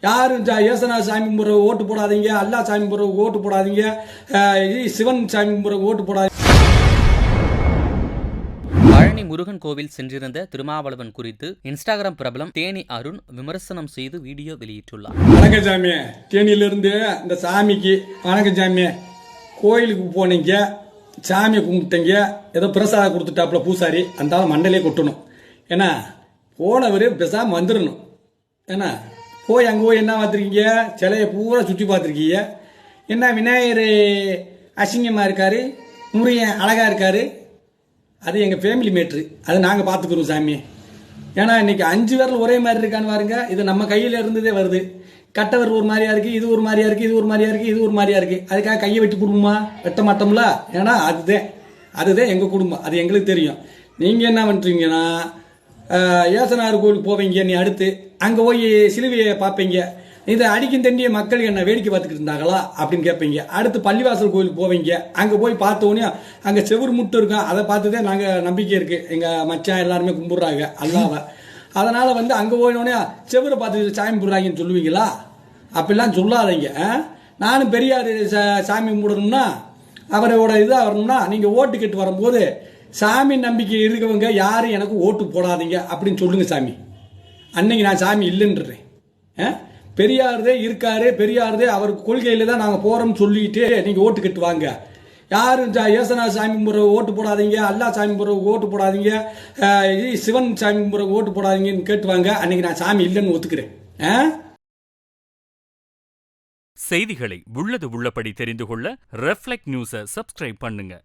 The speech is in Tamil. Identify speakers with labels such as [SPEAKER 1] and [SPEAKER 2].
[SPEAKER 1] யாரும் ஏசனா சாமி கும்பிட்ற ஓட்டு போடாதீங்க, அல்லா சாமி கும்பிட்ற ஓட்டு போடாதீங்க, சிவன் சாமி கும்பிட்ற ஓட்டு போடாதீங்க.
[SPEAKER 2] பழனி முருகன் கோவில் சென்றிருந்த திருமாவளவன் குறித்து இன்ஸ்டாகிராம் பிரபலம் தேனி அருண் விமர்சனம் செய்து வீடியோ வெளியிட்டுள்ளார்.
[SPEAKER 1] வணக்கம் சாமி, தேனியிலிருந்து இந்த சாமிக்கு வணக்கம் சாமி. கோயிலுக்கு போனீங்க, சாமியை கும்பிட்டீங்க, ஏதோ பிரசாதம் கொடுத்துட்டாப்புல பூசாரி, அந்த மண்டலே கொட்டணும். ஏன்னா போனவர் பேசாமல் வந்துடணும். ஏன்னா போய் அங்கே போய் என்ன பார்த்துருக்கீங்க, சிலையை பூரா சுற்றி பார்த்துருக்கீங்க. என்ன விநாயகர் அசிங்கமாக இருக்காரு, முருகன் அழகாக இருக்காரு. அது எங்கள் ஃபேமிலி மேட்ரு, அது நாங்கள் பார்த்துக்குறோம் சாமி. ஏன்னா இன்னைக்கு 5 பேரில் ஒரே மாதிரி இருக்கான்னு பாருங்க. இது நம்ம கையில் இருந்ததே வருது. கட்டவர் ஒரு மாதிரியா இருக்குது, இது ஒரு மாதிரியா இருக்குது, இது ஒரு மாதிரியா இருக்குது, இது ஒரு மாதிரியா இருக்குது. அதுக்காக கையை வெட்டி குடும்பமா வெட்ட மாட்டோம்ல. ஏன்னா அதுதான் எங்கள் குடும்பம், அது எங்களுக்கு தெரியும். நீங்கள் என்ன பண்ணுறீங்கன்னா, ஏசனார் கோயிலுக்கு போவீங்க, நீ அடுத்து அங்கே போய் சிலுவையை பார்ப்பீங்க. இதை அடிக்கும் தண்ணிய மக்கள் என்ன வேடிக்கை பார்த்துக்கிட்டு இருந்தாங்களா அப்படின்னு கேட்பீங்க. அடுத்து பள்ளிவாசல் கோயிலுக்கு போவீங்க, அங்கே போய் பார்த்தோன்னே அங்கே செவுறு முட்டு இருக்கும், அதை பார்த்து தான் நாங்கள் நம்பிக்கை இருக்குது. எங்கள் மச்சான் எல்லாருமே கும்பிட்றாங்க அல்லாவை. அதனால் அங்கே போயினோடனே செவரை பார்த்துட்டு சாமி கும்பிட்றாங்கன்னு சொல்லுவீங்களா? அப்படிலாம் சொல்லாதீங்க. நானும் பெரியார் சாமி கும்பிடணும்னா, அவரோட இதாக வரணும்னா, நீங்கள் ஓட்டு கேட்டு வரும்போது சாமி நம்பிக்கை இருக்கவங்க யாரும் எனக்கு ஓட்டு போடாதீங்க அப்படின்னு சொல்லுங்க சாமி. அன்னைக்கு நான் சாமி இல்லைன்றேன். பெரியார்தே இருக்காரு, பெரியார்தே அவர் கொள்கையில் தான் நாங்கள் போகிறோம்னு சொல்லிட்டு நீங்கள் ஓட்டு கட்டு வாங்க. யாரும் ஏசனா சாமி கும்பிட்ற ஓட்டு போடாதீங்க, அல்லா சாமி கும்பிட்ற ஓட்டு போடாதீங்க, சிவன் சாமி கும்பிட்ற ஓட்டு போடாதீங்கன்னு கேட்டுவாங்க. அன்னைக்கு நான் சாமி இல்லைன்னு ஒத்துக்கிறேன்.
[SPEAKER 3] செய்திகளை உள்ளது உள்ளபடி தெரிந்து கொள்ள ரெஃப்ளெக்ட் நியூஸை சப்ஸ்கிரைப் பண்ணுங்க.